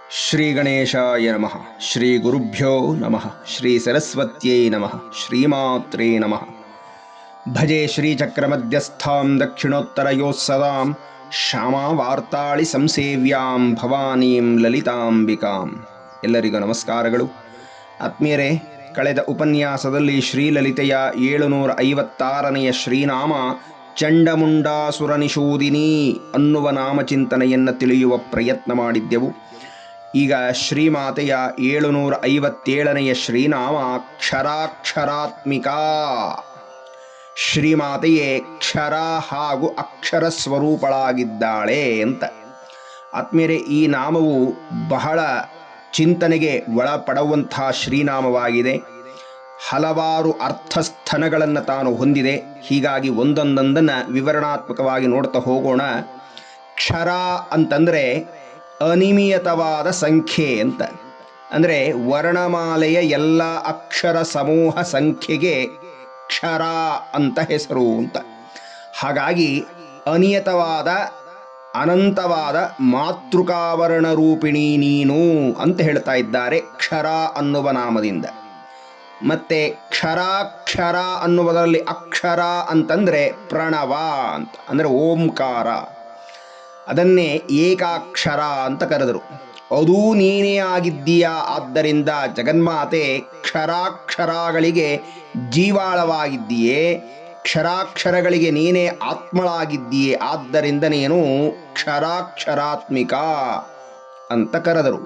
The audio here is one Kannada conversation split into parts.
ಶ್ರೀ ಗಣೇಶಾಯ ನಮಃ. ಶ್ರೀ ಗುರುಭ್ಯೋ ನಮಃ. ಶ್ರೀ ಸರಸ್ವತ್ಯೈ ನಮಃ. ಶ್ರೀಮಾತ್ರೇ ನಮಃ. ಭಜೆ ಶ್ರೀಚಕ್ರಮಧ್ಯಸ್ಥಾಂ ದಕ್ಷಿಣೋತ್ತರಯೋಃ ಸದಾಂ ಶ್ಯಾಮಾವಾರ್ತಾಳಿ ಸಂಸೇವ್ಯಾಂ ಭವಾನೀಂ ಲಲಿತಾಂಬಿಕಾಂ. ಎಲ್ಲರಿಗೂ ನಮಸ್ಕಾರಗಳು. ಆತ್ಮೀಯರೇ, ಕಳೆದ ಉಪನ್ಯಾಸದಲ್ಲಿ ಶ್ರೀಲಲಿತೆಯ 756ನೆಯ ಶ್ರೀನಾಮ ಚಂಡಮುಂಡಾಸುರ ನಿಷೂದಿನಿ ಅನ್ನುವ ನಾಮಚಿಂತನೆಯನ್ನು ತಿಳಿಯುವ ಪ್ರಯತ್ನ ಮಾಡಿದ್ದೆವು. ಈಗ ಶ್ರೀಮಾತೆಯ 757ನೆಯ ಶ್ರೀನಾಮ ಕ್ಷರಾಕ್ಷರಾತ್ಮಿಕಾ. ಶ್ರೀಮಾತೆಯೇ ಕ್ಷರ ಹಾಗೂ ಅಕ್ಷರ ಸ್ವರೂಪಳಾಗಿದ್ದಾಳೆ ಅಂತ. ಆತ್ಮೀಯರೇ, ಈ ನಾಮವು ಬಹಳ ಚಿಂತನೆಗೆ ಒಳಪಡುವಂಥ ಶ್ರೀನಾಮವಾಗಿದೆ. ಹಲವಾರು ಅರ್ಥಸ್ಥನಗಳನ್ನು ತಾನು ಹೊಂದಿದೆ. ಹೀಗಾಗಿ ಒಂದೊಂದನ್ನು ವಿವರಣಾತ್ಮಕವಾಗಿ ನೋಡ್ತಾ ಹೋಗೋಣ. ಕ್ಷರ ಅಂತಂದರೆ ಅನಿಯಮಿತವಾದ ಸಂಖ್ಯೆ ಅಂತ. ಅಂದರೆ ವರ್ಣಮಾಲೆಯ ಎಲ್ಲ ಅಕ್ಷರ ಸಮೂಹ ಸಂಖ್ಯೆಗೆ ಕ್ಷರ ಅಂತ ಹೆಸರು ಅಂತ. ಹಾಗಾಗಿ ಅನಿಯತವಾದ ಅನಂತವಾದ ಮಾತೃಕಾವರ್ಣ ರೂಪಿಣಿ ನೀನು ಅಂತ ಹೇಳ್ತಾ ಇದ್ದಾರೆ ಕ್ಷರ ಅನ್ನುವ ನಾಮದಿಂದ. ಮತ್ತೆ ಕ್ಷರಾಕ್ಷರ ಅನ್ನುವುದರಲ್ಲಿ ಅಕ್ಷರ ಅಂತಂದರೆ ಪ್ರಣವ ಅಂತ, ಅಂದರೆ ಓಂಕಾರ. ಅದನ್ನೇ ಏಕಾಕ್ಷರ ಅಂತ ಕರೆದರು. ಅದೂ ನೀನೇ ಆಗಿದ್ದೀಯಾ. ಆದ್ದರಿಂದ ಜಗನ್ಮಾತೆ ಕ್ಷರಾಕ್ಷರಗಳಿಗೆ ಜೀವಾಳವಾಗಿದ್ದೀಯೇ, ಕ್ಷರಾಕ್ಷರಗಳಿಗೆ ನೀನೇ ಆತ್ಮಳಾಗಿದ್ದೀಯೇ. ಆದ್ದರಿಂದ ನೀನು ಕ್ಷರಾಕ್ಷರಾತ್ಮಿಕಾ ಅಂತ ಕರೆದರು.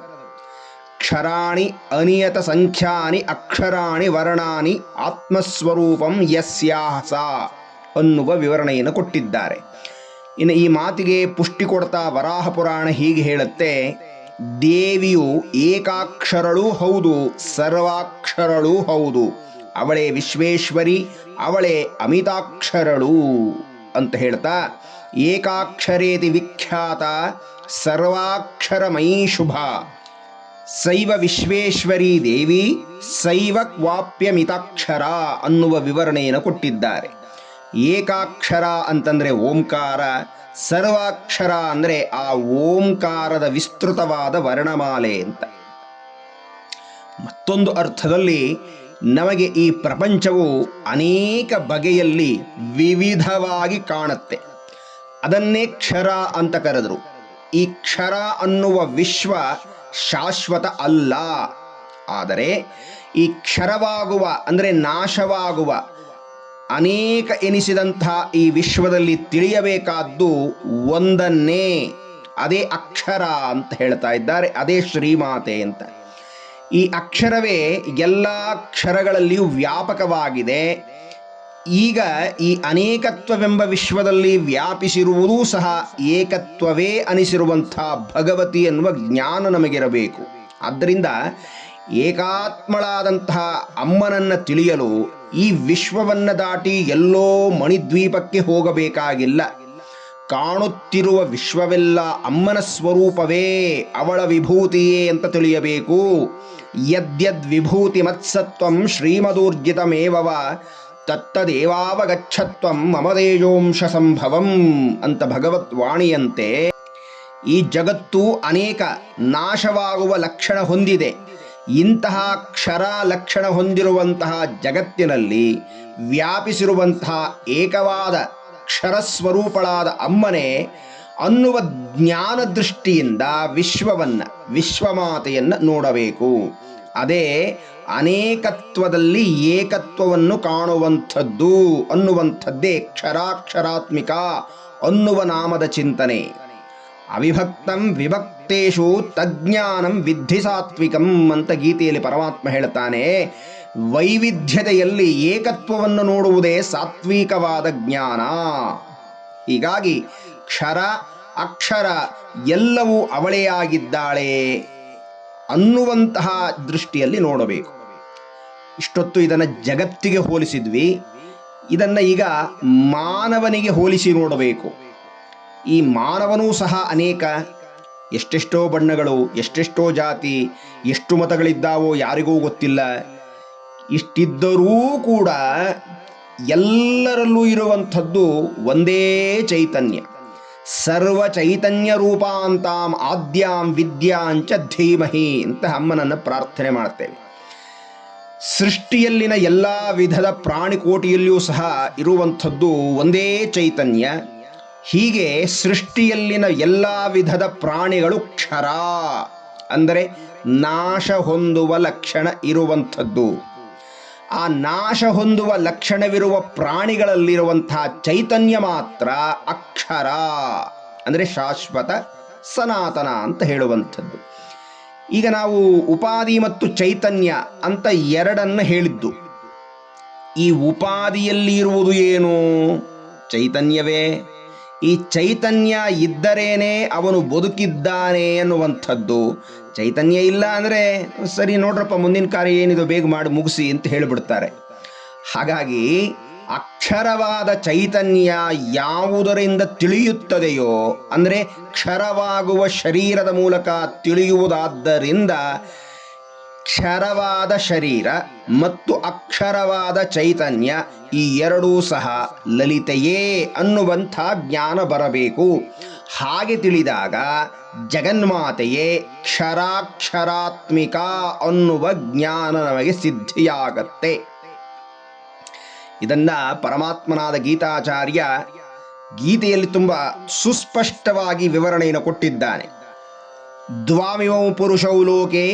ಕ್ಷರಾಣಿ ಅನಿಯತ ಸಂಖ್ಯಾನಿ ಅಕ್ಷರಾಣಿ ವರ್ಣಾನಿ ಆತ್ಮಸ್ವರೂಪಂ ಯಸ್ಯಾಹ ಸಾ ಅನ್ನುವ ವಿವರಣೆಯನ್ನು ಕೊಟ್ಟಿದ್ದಾರೆ. ಇನ್ನು ಈ ಮಾತಿಗೆ ಪುಷ್ಟಿ ಕೊಡ್ತಾ ವರಾಹ ಪುರಾಣ ಹೀಗೆ ಹೇಳುತ್ತೆ: ದೇವಿಯು ಏಕಾಕ್ಷರಳೂ ಹೌದು, ಸರ್ವಾಕ್ಷರಳೂ ಹೌದು. ಅವಳೇ ವಿಶ್ವೇಶ್ವರಿ, ಅವಳೇ ಅಮಿತಾಕ್ಷರಳು ಅಂತ ಹೇಳ್ತಾ, ಏಕಾಕ್ಷರೇತಿ ವಿಖ್ಯಾತ ಸರ್ವಾಕ್ಷರಮಯೀ ಶುಭ ಸೈವ ವಿಶ್ವೇಶ್ವರಿ ದೇವಿ ಸೈವ ಕ್ವಾಪ್ಯಮಿತಾಕ್ಷರ ಅನ್ನುವ ವಿವರಣೆಯನ್ನು ಕೊಟ್ಟಿದ್ದಾರೆ. ಏಕಾಕ್ಷರ ಅಂತಂದರೆ ಓಂಕಾರ, ಸರ್ವಾಕ್ಷರ ಅಂದರೆ ಆ ಓಂಕಾರದ ವಿಸ್ತೃತವಾದ ವರ್ಣಮಾಲೆ ಅಂತ. ಮತ್ತೊಂದು ಅರ್ಥದಲ್ಲಿ ನಮಗೆ ಈ ಪ್ರಪಂಚವು ಅನೇಕ ಬಗೆಯಲ್ಲಿ ವಿವಿಧವಾಗಿ ಕಾಣುತ್ತೆ. ಅದನ್ನೇ ಕ್ಷರ ಅಂತ ಕರೆದರು. ಈ ಕ್ಷರ ಅನ್ನುವ ವಿಶ್ವ ಶಾಶ್ವತ ಅಲ್ಲ. ಆದರೆ ಈ ಕ್ಷರವಾಗುವ ಅಂದರೆ ನಾಶವಾಗುವ ಅನೇಕ ಎನಿಸಿದಂಥ ಈ ವಿಶ್ವದಲ್ಲಿ ತಿಳಿಯಬೇಕಾದ್ದು ಒಂದನ್ನೇ, ಅದೇ ಅಕ್ಷರ ಅಂತ ಹೇಳ್ತಾ ಇದ್ದಾರೆ. ಅದೇ ಶ್ರೀಮಾತೆ ಅಂತ. ಈ ಅಕ್ಷರವೇ ಎಲ್ಲ ಅಕ್ಷರಗಳಲ್ಲಿಯೂ ವ್ಯಾಪಕವಾಗಿದೆ. ಈಗ ಈ ಅನೇಕತ್ವವೆಂಬ ವಿಶ್ವದಲ್ಲಿ ವ್ಯಾಪಿಸಿರುವುದೂ ಸಹ ಏಕತ್ವವೇ ಅನಿಸಿರುವಂಥ ಭಗವತಿ ಎನ್ನುವ ಜ್ಞಾನ ನಮಗಿರಬೇಕು. ಆದ್ದರಿಂದ ಏಕಾತ್ಮಳಾದಂತಹ ಅಮ್ಮನನ್ನು ತಿಳಿಯಲು ಈ ವಿಶ್ವವನ್ನು ದಾಟಿ ಎಲ್ಲೋ ಮಣಿದ್ವೀಪಕ್ಕೆ ಹೋಗಬೇಕಾಗಿಲ್ಲ. ಕಾಣುತ್ತಿರುವ ವಿಶ್ವವೆಲ್ಲ ಅಮ್ಮನ ಸ್ವರೂಪವೇ, ಅವಳ ವಿಭೂತಿಯೇ ಅಂತ ತಿಳಿಯಬೇಕು. ಯದ್ಯದ್ ವಿಭೂತಿ ಮತ್ಸತ್ವಂ ಶ್ರೀಮದೂರ್ಜಿತಮೇವವ ತತ್ತದೇವಾವಗಚ್ಚತ್ವಂ ಮಮದೇಜೋಂಶ ಸಂಭವಂ ಅಂತ ಭಗವದ್ವಾಣಿಯಂತೆ ಈ ಜಗತ್ತು ಅನೇಕ ನಾಶವಾಗುವ ಲಕ್ಷಣ ಹೊಂದಿದೆ. ಇಂತಹ ಕ್ಷರ ಲಕ್ಷಣ ಹೊಂದಿರುವಂತಹ ಜಗತ್ತಿನಲ್ಲಿ ವ್ಯಾಪಿಸಿರುವಂತಹ ಏಕವಾದ ಕ್ಷರಸ್ವರೂಪಳಾದ ಅಮ್ಮನೆ ಅನ್ನುವ ಜ್ಞಾನ ದೃಷ್ಟಿಯಿಂದ ವಿಶ್ವಮಾತೆಯನ್ನು ನೋಡಬೇಕು. ಅದೇ ಅನೇಕತ್ವದಲ್ಲಿ ಏಕತ್ವವನ್ನು ಕಾಣುವಂಥದ್ದು ಅನ್ನುವಂಥದ್ದೇ ಕ್ಷರಾಕ್ಷರಾತ್ಮಿಕ ಅನ್ನುವ ನಾಮದ ಚಿಂತನೆ. ಅವಿಭಕ್ತಂ ವಿಭಕ್ತೇಷು ತಜ್ಞಾನಂ ವಿದ್ಧಿ ಸಾತ್ವಿಕಂ ಅಂತ ಗೀತೆಯಲ್ಲಿ ಪರಮಾತ್ಮ ಹೇಳ್ತಾನೆ. ವೈವಿಧ್ಯತೆಯಲ್ಲಿ ಏಕತ್ವವನ್ನು ನೋಡುವುದೇ ಸಾತ್ವಿಕವಾದ ಜ್ಞಾನ. ಹೀಗಾಗಿ ಕ್ಷರ ಅಕ್ಷರ ಎಲ್ಲವೂ ಅವಳೇ ಆಗಿದ್ದಾಳೆ ಅನ್ನುವಂತಹ ದೃಷ್ಟಿಯಲ್ಲಿ ನೋಡಬೇಕು. ಇಷ್ಟೊತ್ತು ಇದನ್ನು ಜಗತ್ತಿಗೆ ಹೋಲಿಸಿದ್ವಿ. ಇದನ್ನು ಈಗ ಮಾನವನಿಗೆ ಹೋಲಿಸಿ ನೋಡಬೇಕು. ಈ ಮಾನವನೂ ಸಹ ಅನೇಕ, ಎಷ್ಟೆಷ್ಟೋ ಬಣ್ಣಗಳು, ಎಷ್ಟೆಷ್ಟೋ ಜಾತಿ, ಎಷ್ಟು ಮತಗಳಿದ್ದಾವೋ ಯಾರಿಗೂ ಗೊತ್ತಿಲ್ಲ. ಇಷ್ಟಿದ್ದರೂ ಕೂಡ ಎಲ್ಲರಲ್ಲೂ ಇರುವಂಥದ್ದು ಒಂದೇ ಚೈತನ್ಯ. ಸರ್ವ ಚೈತನ್ಯ ರೂಪಾಂತಾಂ ಆದ್ಯಾಂ ವಿದ್ಯಾಂಚ ಧೀಮಹಿ ಅಂತ ಅಮ್ಮನನ್ನು ಪ್ರಾರ್ಥನೆ ಮಾಡ್ತೇವೆ. ಸೃಷ್ಟಿಯಲ್ಲಿನ ಎಲ್ಲ ವಿಧದ ಪ್ರಾಣಿಕೋಟಿಯಲ್ಲಿಯೂ ಸಹ ಇರುವಂಥದ್ದು ಒಂದೇ ಚೈತನ್ಯ. ಹೀಗೆ ಸೃಷ್ಟಿಯಲ್ಲಿನ ಎಲ್ಲ ವಿಧದ ಪ್ರಾಣಿಗಳು ಕ್ಷರ ಅಂದರೆ ನಾಶ ಹೊಂದುವ ಲಕ್ಷಣ ಇರುವಂಥದ್ದು. ಆ ನಾಶ ಹೊಂದುವ ಲಕ್ಷಣವಿರುವ ಪ್ರಾಣಿಗಳಲ್ಲಿರುವಂತಹ ಚೈತನ್ಯ ಮಾತ್ರ ಅಕ್ಷರ ಅಂದರೆ ಶಾಶ್ವತ ಸನಾತನ ಅಂತ ಹೇಳುವಂಥದ್ದು. ಈಗ ನಾವು ಉಪಾಧಿ ಮತ್ತು ಚೈತನ್ಯ ಅಂತ ಎರಡನ್ನು ಹೇಳಿದ್ದು. ಈ ಉಪಾಧಿಯಲ್ಲಿ ಇರುವುದು ಏನು? ಚೈತನ್ಯವೇ. ಈ ಚೈತನ್ಯ ಇದ್ದರೇನೆ ಅವನು ಬದುಕಿದ್ದಾನೆ ಅನ್ನುವಂಥದ್ದು. ಚೈತನ್ಯ ಇಲ್ಲ ಅಂದರೆ ಸರಿ ನೋಡ್ರಪ್ಪ ಮುಂದಿನ ಕಾರ್ಯ ಏನಿದು ಬೇಗ ಮಾಡಿ ಮುಗಿಸಿ ಅಂತ ಹೇಳಿಬಿಡ್ತಾರೆ. ಹಾಗಾಗಿ ಅಕ್ಷರವಾದ ಚೈತನ್ಯ ಯಾವುದರಿಂದ ತಿಳಿಯುತ್ತದೆಯೋ ಅಂದರೆ ಕ್ಷರವಾಗುವ ಶರೀರದ ಮೂಲಕ ತಿಳಿಯುವುದಾದ್ದರಿಂದ ಕ್ಷರವಾದ ಶರೀರ ಮತ್ತು ಅಕ್ಷರವಾದ ಚೈತನ್ಯ ಈ ಎರಡೂ ಸಹ ಲಲಿತೆಯೇ ಅನ್ನುವಂಥ ಜ್ಞಾನ ಬರಬೇಕು. ಹಾಗೆ ತಿಳಿದಾಗ ಜಗನ್ಮಾತೆಯೇ ಕ್ಷರಾಕ್ಷರಾತ್ಮಿಕ ಅನ್ನುವ ಜ್ಞಾನ ನಮಗೆ ಸಿದ್ಧಿಯಾಗತ್ತೆ. ಇದನ್ನ ಪರಮಾತ್ಮನಾದ ಗೀತಾಚಾರ್ಯ ಗೀತೆಯಲ್ಲಿ ತುಂಬ ಸುಸ್ಪಷ್ಟವಾಗಿ ವಿವರಣೆಯನ್ನು ಕೊಟ್ಟಿದ್ದಾನೆ. ದ್ವಾಮಿಮೌ ಪುರುಷೌ ಲೋಕೆ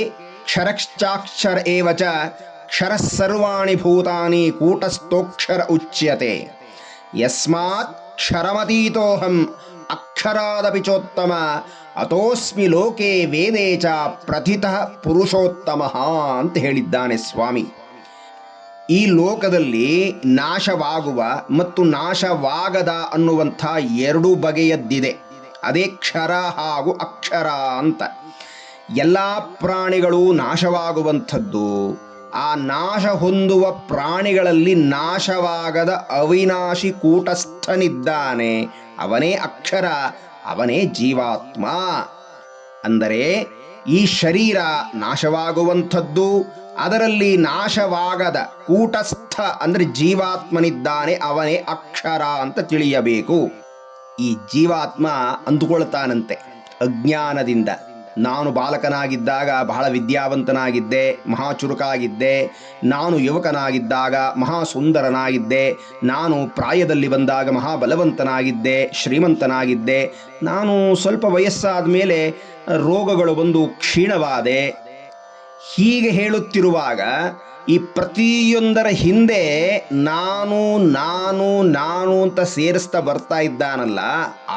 ಕ್ಷರಶ್ಚಾಕ್ಷರ ಏವಚ ಕ್ಷರಃ ಸರ್ವಾಣಿ ಭೂತಾನಿ ಕೂಟಸ್ಥೋಕ್ಷರ ಉಚ್ಯತೆ ಯಸ್ಮಾತ್ ಕ್ಷರಮತೀತೋಹಂ ಅಕ್ಷರಾದಪಿ ಚೋತ್ತಮ ಅತೋಸ್ಮಿ ಲೋಕೆ ವೇದೇ ಚ ಪ್ರಥಿತಃ ಪುರುಷೋತ್ತಮಃ ಅಂತ ಹೇಳಿದ್ದಾನೆ ಸ್ವಾಮಿ. ಈ ಲೋಕದಲ್ಲಿ ನಾಶವಾಗುವ ಮತ್ತು ನಾಶವಾಗದ ಅನ್ನುವಂಥ ಎರಡು ಬಗೆಯದ್ದಿದೆ. ಅದೇ ಕ್ಷರ ಹಾಗೂ ಅಕ್ಷರ ಅಂತ. ಎಲ್ಲ ಪ್ರಾಣಿಗಳು ನಾಶವಾಗುವಂಥದ್ದು. ಆ ನಾಶ ಹೊಂದುವ ಪ್ರಾಣಿಗಳಲ್ಲಿ ನಾಶವಾಗದ ಅವಿನಾಶಿ ಕೂಟಸ್ಥನಿದ್ದಾನೆ, ಅವನೇ ಅಕ್ಷರ, ಅವನೇ ಜೀವಾತ್ಮ. ಅಂದರೆ ಈ ಶರೀರ ನಾಶವಾಗುವಂಥದ್ದು, ಅದರಲ್ಲಿ ನಾಶವಾಗದ ಕೂಟಸ್ಥ ಅಂದರೆ ಜೀವಾತ್ಮನಿದ್ದಾನೆ, ಅವನೇ ಅಕ್ಷರ ಅಂತ ತಿಳಿಯಬೇಕು. ಈ ಜೀವಾತ್ಮ ಅಂದುಕೊಳ್ತಾನಂತೆ ಅಜ್ಞಾನದಿಂದ, ನಾನು ಬಾಲಕನಾಗಿದ್ದಾಗ ಬಹಳ ವಿದ್ಯಾವಂತನಾಗಿದ್ದೆ, ಮಹಾ ಚುರುಕಾಗಿದ್ದೆ, ನಾನು ಯುವಕನಾಗಿದ್ದಾಗ ಮಹಾ ಸುಂದರನಾಗಿದ್ದೆ, ನಾನು ಪ್ರಾಯದಲ್ಲಿ ಬಂದಾಗ ಮಹಾಬಲವಂತನಾಗಿದ್ದೆ, ಶ್ರೀಮಂತನಾಗಿದ್ದೆ, ನಾನು ಸ್ವಲ್ಪ ವಯಸ್ಸಾದ ಮೇಲೆ ರೋಗಗಳು ಬಂದು ಕ್ಷೀಣವಾದೆ. ಹೀಗೆ ಹೇಳುತ್ತಿರುವಾಗ ಈ ಪ್ರತಿಯೊಂದರ ಹಿಂದೆ ನಾನು ನಾನು ನಾನು ಅಂತ ಸೇರಿಸ್ತಾ ಬರ್ತಾ ಇದ್ದಾನಲ್ಲ,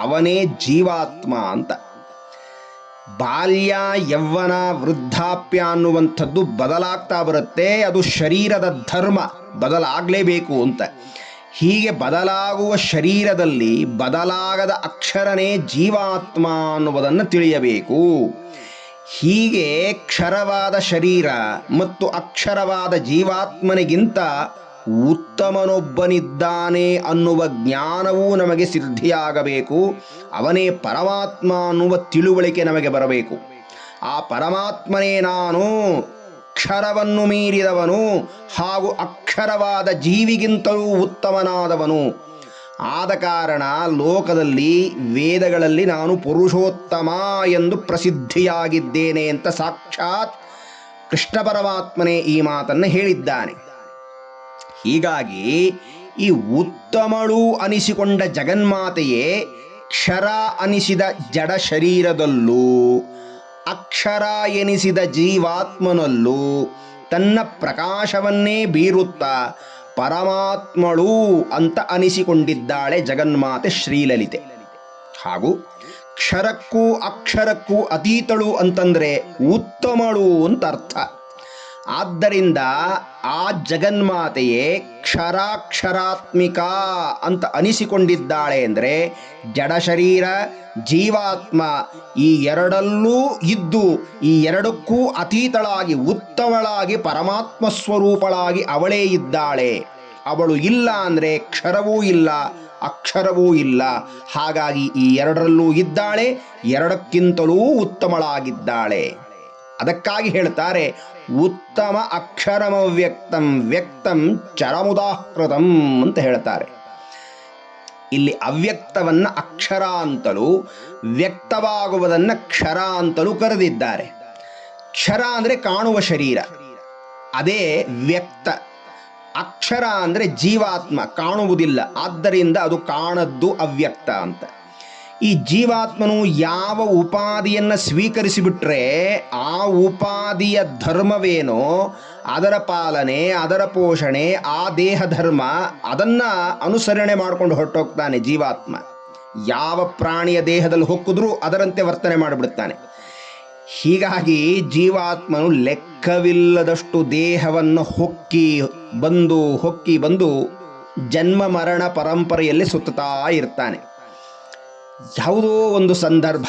ಅವನೇ ಜೀವಾತ್ಮ ಅಂತ. ಬಾಲ್ಯ, ಯೌವನ, ವೃದ್ಧಾಪ್ಯ ಅನ್ನುವಂಥದ್ದು ಬದಲಾಗ್ತಾ ಬರುತ್ತೆ. ಅದು ಶರೀರದ ಧರ್ಮ, ಬದಲಾಗಲೇಬೇಕು ಅಂತ. ಹೀಗೆ ಬದಲಾಗುವ ಶರೀರದಲ್ಲಿ ಬದಲಾಗದ ಅಕ್ಷರನೇ ಜೀವಾತ್ಮ ಅನ್ನುವುದನ್ನು ತಿಳಿಯಬೇಕು. ಹೀಗೆ ಕ್ಷರವಾದ ಶರೀರ ಮತ್ತು ಅಕ್ಷರವಾದ ಜೀವಾತ್ಮನಿಗಿಂತ ಉತ್ತಮನೊಬ್ಬನಿದ್ದಾನೆ ಅನ್ನುವ ಜ್ಞಾನವೂ ನಮಗೆ ಸಿದ್ಧಿಯಾಗಬೇಕು. ಅವನೇ ಪರಮಾತ್ಮ ಅನ್ನುವ ತಿಳುವಳಿಕೆ ನಮಗೆ ಬರಬೇಕು. ಆ ಪರಮಾತ್ಮನೇ ನಾನು, ಕ್ಷರವನ್ನು ಮೀರಿದವನು ಹಾಗೂ ಅಕ್ಷರವಾದ ಜೀವಿಗಿಂತಲೂ ಉತ್ತಮನಾದವನು. ಆದ ಕಾರಣ ಲೋಕದಲ್ಲಿ ವೇದಗಳಲ್ಲಿ ನಾನು ಪುರುಷೋತ್ತಮ ಎಂದು ಪ್ರಸಿದ್ಧಿಯಾಗಿದ್ದೇನೆ ಅಂತ ಸಾಕ್ಷಾತ್ ಕೃಷ್ಣ ಪರಮಾತ್ಮನೇ ಈ ಮಾತನ್ನು ಹೇಳಿದ್ದಾನೆ. ಹೀಗಾಗಿ ಈ ಉತ್ತಮಳು ಅನಿಸಿಕೊಂಡ ಜಗನ್ಮಾತೆಯೇ ಕ್ಷರ ಅನಿಸಿದ ಜಡ ಶರೀರದಲ್ಲೂ ಅಕ್ಷರ ಎನಿಸಿದ ಜೀವಾತ್ಮನಲ್ಲೂ ತನ್ನ ಪ್ರಕಾಶವನ್ನೇ ಬೀರುತ್ತಾ ಪರಮಾತ್ಮಳು ಅಂತ ಅನಿಸಿಕೊಂಡಿದ್ದಾಳೆ ಜಗನ್ಮಾತೆ ಶ್ರೀಲಲಿತೆ. ಹಾಗೂ ಕ್ಷರಕ್ಕೂ ಅಕ್ಷರಕ್ಕೂ ಅತೀತಳು ಅಂತಂದರೆ ಉತ್ತಮಳು ಅಂತ ಅರ್ಥ. ಆದ್ದರಿಂದ ಆ ಜಗನ್ಮಾತೆಯೇ ಕ್ಷರಾಕ್ಷರಾತ್ಮಿಕ ಅಂತ ಅನಿಸಿಕೊಂಡಿದ್ದಾಳೆ ಅಂದರೆ ಜಡ ಶರೀರ, ಜೀವಾತ್ಮ ಈ ಎರಡಲ್ಲೂ ಇದ್ದು ಈ ಎರಡಕ್ಕೂ ಅತೀತಳಾಗಿ ಉತ್ತಮಳಾಗಿ ಪರಮಾತ್ಮ ಸ್ವರೂಪಳಾಗಿ ಅವಳೇ ಇದ್ದಾಳೆ. ಅವಳು ಇಲ್ಲ ಅಂದರೆ ಕ್ಷರವೂ ಇಲ್ಲ, ಅಕ್ಷರವೂ ಇಲ್ಲ. ಹಾಗಾಗಿ ಈ ಎರಡರಲ್ಲೂ ಇದ್ದಾಳೆ, ಎರಡಕ್ಕಿಂತಲೂ ಉತ್ತಮಳಾಗಿದ್ದಾಳೆ. ಅದಕ್ಕಾಗಿ ಹೇಳ್ತಾರೆ ಉತ್ತಮ ಅಕ್ಷರಮವ್ಯಕ್ತಂ ವ್ಯಕ್ತಂ ಚರಮುದಾಹೃತಂ ಅಂತ ಹೇಳ್ತಾರೆ. ಇಲ್ಲಿ ಅವ್ಯಕ್ತವನ್ನು ಅಕ್ಷರ ಅಂತಲೂ ವ್ಯಕ್ತವಾಗುವುದನ್ನು ಕ್ಷರ ಅಂತಲೂ ಕರೆದಿದ್ದಾರೆ. ಕ್ಷರ ಅಂದರೆ ಕಾಣುವ ಶರೀರ, ಅದೇ ವ್ಯಕ್ತ. ಅಕ್ಷರ ಅಂದರೆ ಜೀವಾತ್ಮ, ಕಾಣುವುದಿಲ್ಲ, ಆದ್ದರಿಂದ ಅದು ಕಾಣದ್ದು ಅವ್ಯಕ್ತ ಅಂತ. ಈ ಜೀವಾತ್ಮನು ಯಾವ ಉಪಾದಿಯನ್ನು ಸ್ವೀಕರಿಸಿಬಿಟ್ರೆ ಆ ಉಪಾದಿಯ ಧರ್ಮವೇನೋ ಅದರ ಪಾಲನೆ, ಅದರ ಪೋಷಣೆ, ಆ ದೇಹ ಧರ್ಮ, ಅದನ್ನು ಅನುಸರಣೆ ಮಾಡಿಕೊಂಡು ಹೊರಟೋಗ್ತಾನೆ ಜೀವಾತ್ಮ. ಯಾವ ಪ್ರಾಣಿಯ ದೇಹದಲ್ಲಿ ಹೊಕ್ಕಿದ್ರೂ ಅದರಂತೆ ವರ್ತನೆ ಮಾಡಿಬಿಡುತ್ತಾನೆ. ಹೀಗಾಗಿ ಜೀವಾತ್ಮನು ಲೆಕ್ಕವಿಲ್ಲದಷ್ಟು ದೇಹವನ್ನು ಹೊಕ್ಕಿ ಬಂದು ಜನ್ಮ ಮರಣ ಪರಂಪರೆಯಲ್ಲಿ ಸುತ್ತುತ್ತಾ ಇರ್ತಾನೆ. ಯಾವುದೋ ಒಂದು ಸಂದರ್ಭ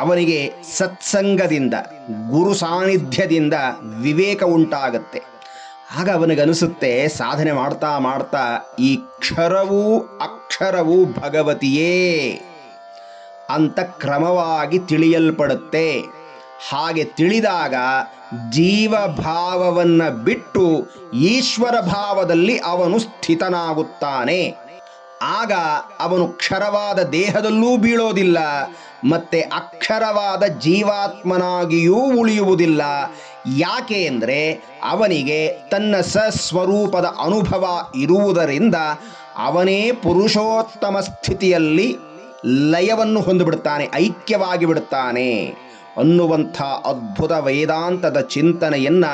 ಅವನಿಗೆ ಸತ್ಸಂಗದಿಂದ, ಗುರು ಸಾನ್ನಿಧ್ಯದಿಂದ ವಿವೇಕ ಉಂಟಾಗತ್ತೆ. ಆಗ ಅವನಿಗನಿಸುತ್ತೆ, ಸಾಧನೆ ಮಾಡ್ತಾ ಮಾಡ್ತಾ ಈ ಕ್ಷರವೂ ಅಕ್ಷರವೂ ಭಗವತಿಯೇ ಅಂತ ಕ್ರಮವಾಗಿ ತಿಳಿಯಲ್ಪಡುತ್ತೆ. ಹಾಗೆ ತಿಳಿದಾಗ ಜೀವಭಾವವನ್ನು ಬಿಟ್ಟು ಈಶ್ವರ ಭಾವದಲ್ಲಿ ಅವನು ಸ್ಥಿತನಾಗುತ್ತಾನೆ. ಆಗ ಅವನು ಕ್ಷರವಾದ ದೇಹದಲ್ಲೂ ಬೀಳೋದಿಲ್ಲ, ಮತ್ತೆ ಅಕ್ಷರವಾದ ಜೀವಾತ್ಮನಾಗಿಯೂ ಉಳಿಯುವುದಿಲ್ಲ. ಯಾಕೆ ಅಂದರೆ ಅವನಿಗೆ ತನ್ನ ಸಸ್ವರೂಪದ ಅನುಭವ ಇರುವುದರಿಂದ ಅವನೇ ಪುರುಷೋತ್ತಮ ಸ್ಥಿತಿಯಲ್ಲಿ ಲಯವನ್ನು ಹೊಂದಿಬಿಡುತ್ತಾನೆ, ಐಕ್ಯವಾಗಿ ಬಿಡುತ್ತಾನೆ ಅನ್ನುವಂಥ ಅದ್ಭುತ ವೇದಾಂತದ ಚಿಂತನೆಯನ್ನು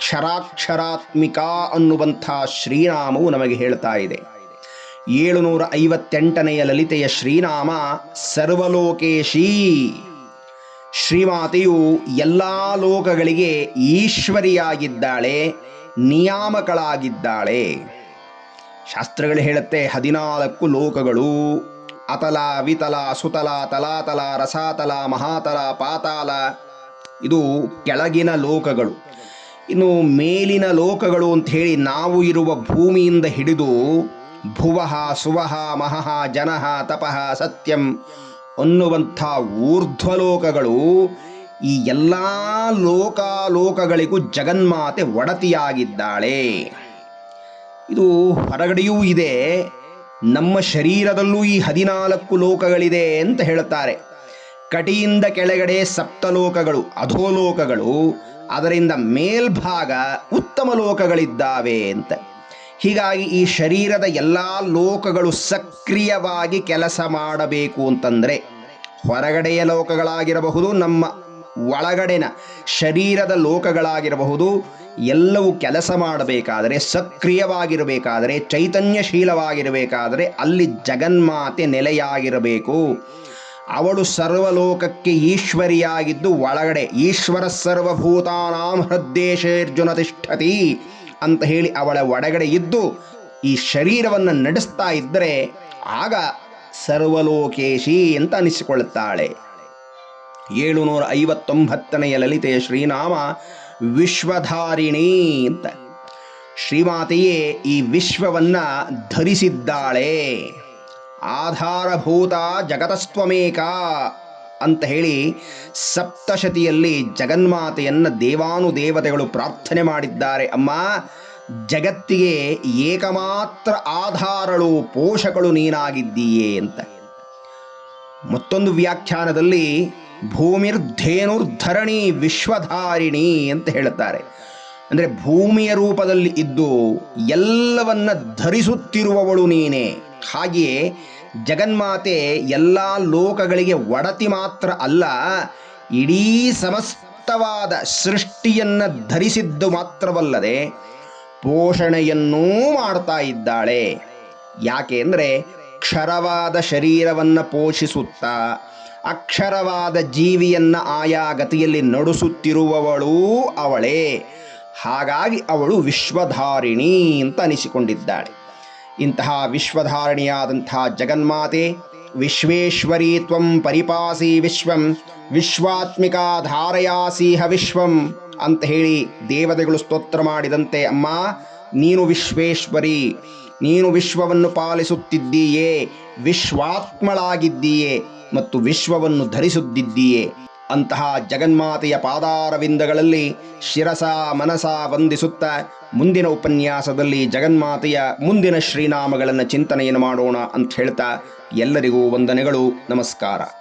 ಕ್ಷರಾಕ್ಷರಾತ್ಮಿಕ ಅನ್ನುವಂಥ ಶ್ರೀನಾಮವು ನಮಗೆ ಹೇಳ್ತಾ ಇದೆ. 758ನೆಯ ಲಲಿತೆಯ ಶ್ರೀನಾಮ ಸರ್ವಲೋಕೇಶಿ. ಶ್ರೀಮಾತೆಯು ಎಲ್ಲ ಲೋಕಗಳಿಗೆ ಈಶ್ವರಿಯಾಗಿದ್ದಾಳೆ, ನಿಯಾಮಕಳಾಗಿದ್ದಾಳೆ. ಶಾಸ್ತ್ರಗಳು ಹೇಳುತ್ತೆ 14 ಲೋಕಗಳು: ಅತಲ, ವಿತಲ, ಸುತಲ, ತಲಾತಲ, ರಸಾತಲ, ಮಹಾತಲ, ಪಾತಾಲ. ಇದು ಕೆಳಗಿನ ಲೋಕಗಳು. ಇನ್ನು ಮೇಲಿನ ಲೋಕಗಳು ಅಂತ ಹೇಳಿ ನಾವು ಇರುವ ಭೂಮಿಯಿಂದ ಹಿಡಿದು ಭುವಃ, ಸುವಃ, ಮಹಃ, ಜನಃ, ತಪಃ, ಸತ್ಯಂ ಅನ್ನುವಂಥ ಊರ್ಧ್ವಲೋಕಗಳು. ಈ ಎಲ್ಲ ಲೋಕಗಳಿಗೂ ಜಗನ್ಮಾತೆ ಒಡತಿಯಾಗಿದ್ದಾಳೆ. ಇದು ಹೊರಗಡೆಯೂ ಇದೆ, ನಮ್ಮ ಶರೀರದಲ್ಲೂ ಈ 14 ಲೋಕಗಳಿದೆ ಅಂತ ಹೇಳುತ್ತಾರೆ. ಕಟಿಯಿಂದ ಕೆಳಗಡೆ ಸಪ್ತಲೋಕಗಳು, ಅಧೋಲೋಕಗಳು, ಅದರಿಂದ ಮೇಲ್ಭಾಗ ಉತ್ತಮ ಲೋಕಗಳಿದ್ದಾವೆ ಅಂತ. ಹೀಗಾಗಿ ಈ ಶರೀರದ ಎಲ್ಲ ಲೋಕಗಳು ಸಕ್ರಿಯವಾಗಿ ಕೆಲಸ ಮಾಡಬೇಕು ಅಂತಂದರೆ, ಹೊರಗಡೆಯ ಲೋಕಗಳಾಗಿರಬಹುದು, ನಮ್ಮ ಒಳಗಡೆನ ಶರೀರದ ಲೋಕಗಳಾಗಿರಬಹುದು, ಎಲ್ಲವೂ ಕೆಲಸ ಮಾಡಬೇಕಾದರೆ, ಸಕ್ರಿಯವಾಗಿರಬೇಕಾದರೆ, ಚೈತನ್ಯಶೀಲವಾಗಿರಬೇಕಾದರೆ ಅಲ್ಲಿ ಜಗನ್ಮಾತೆ ನೆಲೆಯಾಗಿರಬೇಕು. ಅವಳು ಸರ್ವಲೋಕಕ್ಕೆ ಈಶ್ವರಿಯಾಗಿದ್ದು ಒಳಗಡೆ ಈಶ್ವರ ಸರ್ವಭೂತಾನಾಂ ಹೃದ್ದೇಶೇರ್ಜುನ ತಿಷ್ಠತಿ ಅಂತ ಹೇಳಿ ಅವಳ ಒಳಗಡೆ ಇದ್ದು ಈ ಶರೀರವನ್ನು ನಡೆಸ್ತಾ ಇದ್ದರೆ ಆಗ ಸರ್ವಲೋಕೇಶಿ ಅಂತ ಅನಿಸಿಕೊಳ್ಳುತ್ತಾಳೆ. 759ನೆಯ ಲಲಿತೆಯ ಶ್ರೀನಾಮ ವಿಶ್ವಧಾರಿಣಿ ಅಂತ. ಶ್ರೀಮಾತೆಯೇ ಈ ವಿಶ್ವವನ್ನು ಧರಿಸಿದ್ದಾಳೆ. ಆಧಾರಭೂತ ಜಗತಸ್ತ್ವಮೇಕ ಅಂತ ಹೇಳಿ ಸಪ್ತಶತಿಯಲ್ಲಿ ಜಗನ್ಮಾತೆಯನ್ನು ದೇವಾನುದೇವತೆಗಳು ಪ್ರಾರ್ಥನೆ ಮಾಡಿದ್ದಾರೆ. ಅಮ್ಮ, ಜಗತ್ತಿಗೆ ಏಕಮಾತ್ರ ಆಧಾರಳು, ಪೋಷಕಳು ನೀನಾಗಿದ್ದೀಯೇ ಅಂತ. ಮತ್ತೊಂದು ವ್ಯಾಖ್ಯಾನದಲ್ಲಿ ಭೂಮಿರ್ಧೇನುರ್ಧರಣಿ ವಿಶ್ವಧಾರಿಣಿ ಅಂತ ಹೇಳುತ್ತಾರೆ. ಅಂದರೆ ಭೂಮಿಯ ರೂಪದಲ್ಲಿ ಇದ್ದು ಎಲ್ಲವನ್ನ ಧರಿಸುತ್ತಿರುವವಳು ನೀನೇ. ಹಾಗೆಯೇ ಜಗನ್ಮಾತೆ ಎಲ್ಲ ಲೋಕಗಳಿಗೆ ಒಡತಿ ಮಾತ್ರ ಅಲ್ಲ, ಇಡೀ ಸಮಸ್ತವಾದ ಸೃಷ್ಟಿಯನ್ನು ಧರಿಸಿದ್ದು ಮಾತ್ರವಲ್ಲದೆ ಪೋಷಣೆಯನ್ನೂ ಮಾಡ್ತಾ ಇದ್ದಾಳೆ. ಯಾಕೆ ಅಂದರೆ ಕ್ಷರವಾದ ಶರೀರವನ್ನು ಪೋಷಿಸುತ್ತಾ ಅಕ್ಷರವಾದ ಜೀವಿಯನ್ನು ಆಯಾ ಗತಿಯಲ್ಲಿ ನಡೆಸುತ್ತಿರುವವಳೂ ಅವಳೇ. ಹಾಗಾಗಿ ಅವಳು ವಿಶ್ವಧಾರಿಣಿ ಅಂತ ಅನಿಸಿಕೊಂಡಿದ್ದಾಳೆ. ಇಂತಹ ವಿಶ್ವಧಾರಿಣಿಯಾದಂಥ ಜಗನ್ಮಾತೆ ವಿಶ್ವೇಶ್ವರಿ ತ್ವಂ ಪರಿಪಾಸಿ ವಿಶ್ವಂ ವಿಶ್ವಾತ್ಮಿಕಾ ಧಾರಯಾಸೀಹ ವಿಶ್ವಂ ಅಂತ ಹೇಳಿ ದೇವತೆಗಳು ಸ್ತೋತ್ರ ಮಾಡಿದಂತೆ, ಅಮ್ಮ ನೀನು ವಿಶ್ವೇಶ್ವರಿ, ನೀನು ವಿಶ್ವವನ್ನು ಪಾಲಿಸುತ್ತಿದ್ದೀಯೇ, ವಿಶ್ವಾತ್ಮಳಾಗಿದ್ದೀಯೇ ಮತ್ತು ವಿಶ್ವವನ್ನು ಧರಿಸುತ್ತಿದ್ದೀಯೇ. ಅಂತಹ ಜಗನ್ಮಾತೆಯ ಪಾದಾರವಿಂದಗಳಲ್ಲಿ ಶಿರಸ ಮನಸ ವಂದಿಸುತ್ತಾ ಮುಂದಿನ ಉಪನ್ಯಾಸದಲ್ಲಿ ಜಗನ್ಮಾತೆಯ ಮುಂದಿನ ಶ್ರೀನಾಮಗಳನ್ನು ಚಿಂತನೆಯನ್ನು ಮಾಡೋಣ ಅಂತ ಹೇಳ್ತಾ ಎಲ್ಲರಿಗೂ ವಂದನೆಗಳು. ನಮಸ್ಕಾರ.